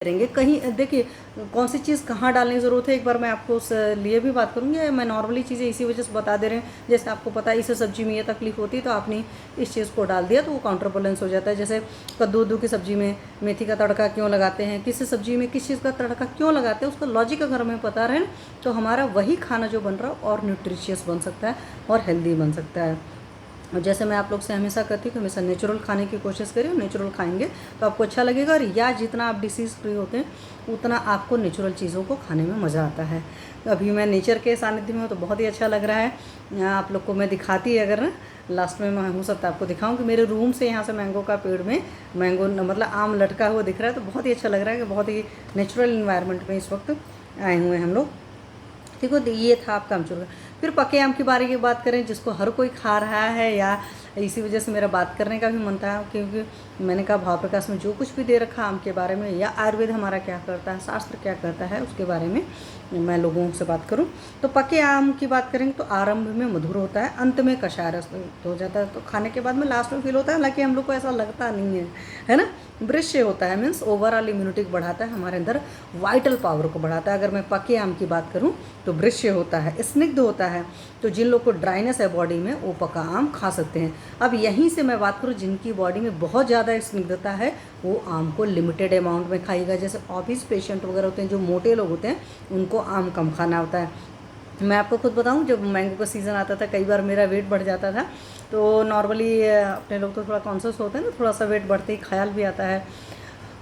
करेंगे कहीं देखिए कौन सी चीज़ कहाँ डालने की ज़रूरत है। एक बार मैं आपको उस लिए भी बात करूँगी। मैं नॉर्मली चीज़ें इसी वजह से बता दे रहे हैं, जैसे आपको पता है इस सब्जी में ये तकलीफ होती है तो आपने इस चीज़ को डाल दिया तो वो काउंटर बैलेंस हो जाता है। जैसे कद्दू की सब्जी में मेथी का तड़का क्यों लगाते हैं, किस सब्जी में किस चीज़ का तड़का क्यों लगाते हैं, उसका लॉजिक अगर हमें पता रहे तो हमारा वही खाना जो बन रहा है और न्यूट्रिशियस बन सकता है और हेल्दी बन सकता है। और जैसे मैं आप लोग से हमेशा कहती हूँ कि हमेशा नेचुरल खाने की कोशिश करिए, नेचुरल खाएंगे तो आपको अच्छा लगेगा। और या जितना आप डिसीज़ फ्री होते हैं उतना आपको नेचुरल चीज़ों को खाने में मज़ा आता है। तो अभी मैं नेचर के सानिध्य में हूँ तो बहुत ही अच्छा लग रहा है। आप लोग को मैं दिखाती है अगर लास्ट में मैं हो सकता है आपको दिखाऊँ कि मेरे रूम से यहाँ से मैंगो का पेड़ में मैंगो मतलब आम लटका हुआ दिख रहा है। तो बहुत ही अच्छा लग रहा है कि बहुत ही नेचुरल इन्वायरमेंट में इस वक्त आए हुए हैं हम लोग। ठीक है, तो ये था आपका अमचूर। फिर पके आम के बारे की बात करें, जिसको हर कोई खा रहा है, या इसी वजह से मेरा बात करने का भी मन था, क्योंकि मैंने कहा भाव प्रकाश में जो कुछ भी दे रखा आम के बारे में, या आयुर्वेद हमारा क्या करता है, शास्त्र क्या करता है, उसके बारे में मैं लोगों से बात करूं। तो पके आम की बात करेंगे तो आरंभ में मधुर होता है, अंत में कषाय रस हो जाता है। तो खाने के बाद में लास्ट में फील होता है, हालांकि हम लोग को ऐसा लगता नहीं है ना। वृक्ष्य होता है, मीन्स ओवरऑल इम्यूनिटी को बढ़ाता है, हमारे अंदर वाइटल पावर को बढ़ाता है। अगर मैं पके आम की बात करूं तो वृक्ष्य होता है, स्निग्ध होता है। तो जिन लोग को ड्राइनेस है बॉडी में वो पका आम खा सकते हैं। अब यहीं से मैं बात करूँ जिनकी बॉडी में बहुत ज़्यादा स्निग्धता है वो आम को लिमिटेड अमाउंट में खाएगा। जैसे ऑफिस पेशेंट वगैरह होते हैं, जो मोटे लोग होते हैं, उनको आम कम खाना होता है। मैं आपको खुद बताऊं, जब मैंगो का सीज़न आता था कई बार मेरा वेट बढ़ जाता था। तो नॉर्मली अपने लोग तो थोड़ा कॉन्शियस होते हैं ना, थोड़ा सा वेट बढ़ते ही ख्याल भी आता है।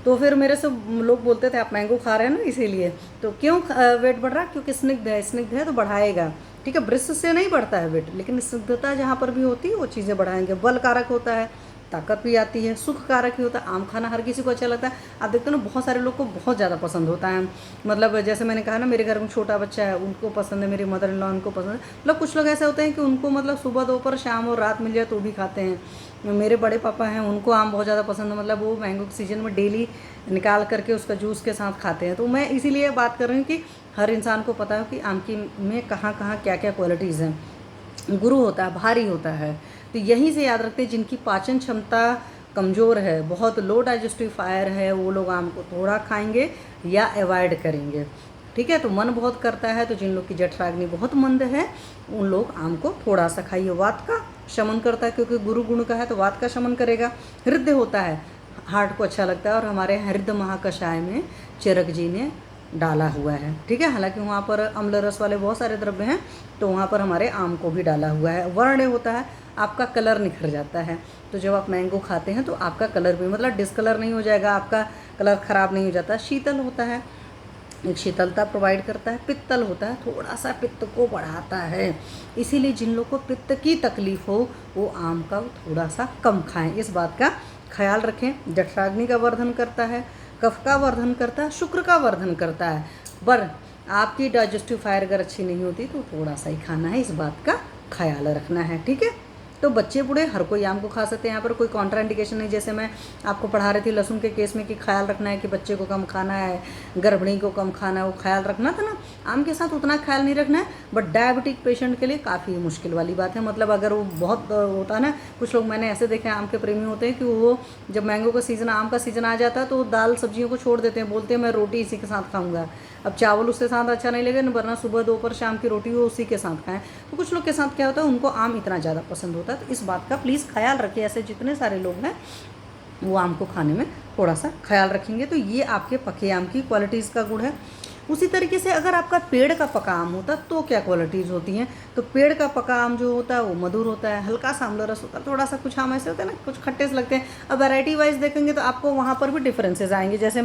तो फिर मेरे से लोग बोलते थे आप मैंगो खा रहे हैं ना इसीलिए। तो क्यों वेट बढ़ रहा है? क्योंकि स्निग्ध है तो बढ़ाएगा। ठीक है, ब्रिस्ट से नहीं बढ़ता है वेट, लेकिन स्निग्धता जहाँ पर भी होती है वो चीज़ें बढ़ाएंगे। बल कारक होता है, ताकत भी आती है, सुख कारक भी होता है। आम खाना हर किसी को अच्छा लगता है। आप देखते हो ना, बहुत सारे लोग को बहुत ज़्यादा पसंद होता है। मतलब जैसे मैंने कहा ना, मेरे घर में छोटा बच्चा है, उनको पसंद है, मेरी मदर इन लॉ उनको पसंद है। मतलब कुछ लोग ऐसे होते हैं कि उनको मतलब सुबह दोपहर शाम और रात मिल जाए तो भी खाते हैं। मेरे बड़े पापा हैं, उनको आम बहुत ज़्यादा पसंद है। मतलब वो मैंगो के सीज़न में डेली निकाल करके उसका जूस के साथ खाते हैं। तो मैं इसीलिए बात कर रही हूँ कि हर इंसान को पता है कि आम की में कहाँ कहाँ क्या क्या क्वालिटीज़ हैं। गुरु होता है, भारी होता है। तो यहीं से याद रखते हैं, जिनकी पाचन क्षमता कमज़ोर है, बहुत लो डाइजेस्टिव फायर है, वो लोग आम को थोड़ा खाएंगे या अवॉइड करेंगे। ठीक है, तो मन बहुत करता है, तो जिन लोग की जठराग्नि बहुत मंद है उन लोग आम को थोड़ा सा खाइए। वात का शमन करता है, क्योंकि गुरु गुण का है तो वात का शमन करेगा। हृदय होता है, हार्ट को अच्छा लगता है, और हमारे हृदय महाकषाय में चरक जी ने डाला हुआ है। ठीक है, हालांकि वहाँ पर अम्ल रस वाले बहुत सारे द्रव्य हैं, तो वहाँ पर हमारे आम को भी डाला हुआ है। वर्ण होता है, आपका कलर निखर जाता है। तो जब आप मैंगो खाते हैं तो आपका कलर भी मतलब डिस्कलर नहीं हो जाएगा, आपका कलर ख़राब नहीं हो जाता। शीतल होता है, एक शीतलता प्रोवाइड करता है। पित्तल होता है, थोड़ा सा पित्त को बढ़ाता है। इसीलिए जिन लोग को पित्त की तकलीफ हो वो आम का थोड़ा सा कम खाएं, इस बात का ख्याल रखें। जठराग्नि का वर्धन करता है, कफ का वर्धन करता है, शुक्र का वर्धन करता है। पर आपकी डाइजेस्टिव फायर अगर अच्छी नहीं होती तो थोड़ा सा ही खाना है, इस बात का ख्याल रखना है। ठीक है, तो बच्चे बूढ़े हर कोई आम को खा सकते हैं। यहाँ पर कोई कॉन्ट्रा इंडिकेशन नहीं। जैसे मैं आपको पढ़ा रही थी लहसुन के केस में कि ख्याल रखना है कि बच्चे को कम खाना है, गर्भिणी को कम खाना है, वो ख्याल रखना था ना। आम के साथ उतना ख्याल नहीं रखना है, बट डायबिटिक पेशेंट के लिए काफ़ी मुश्किल वाली बात है। मतलब अगर वो बहुत होता है ना, कुछ लोग मैंने ऐसे देखे आम के प्रेमी होते हैं कि वो जब मैंगो का सीज़न, आम का सीज़न आ जाता है तो दाल सब्जियों को छोड़ देते हैं, बोलते हैं मैं रोटी इसी के साथ खाऊंगा। अब चावल उसके साथ अच्छा नहीं लगेगा, वरना सुबह दोपहर शाम की रोटी वो उसी के साथ खाएं। तो कुछ लोग के साथ क्या होता है, उनको आम इतना ज़्यादा पसंद होता है। तो इस बात का प्लीज़ ख्याल रखिए। ऐसे जितने सारे लोग हैं वो आम को खाने में थोड़ा सा ख्याल रखेंगे। तो ये आपके पके आम की क्वालिटीज़ का गुण है। उसी तरीके से अगर आपका पेड़ का पका आम होता तो क्या क्वालिटीज़ होती हैं? तो पेड़ का पका आम जो होता है वो मधुर होता है, हल्का सा आम्ल रस होता है, थोड़ा सा कुछ आम ऐसे होते हैं ना, कुछ खट्टे से लगते हैं। अब वैरायटी वाइज देखेंगे तो आपको वहाँ पर भी डिफरेंसेस आएंगे। जैसे मैं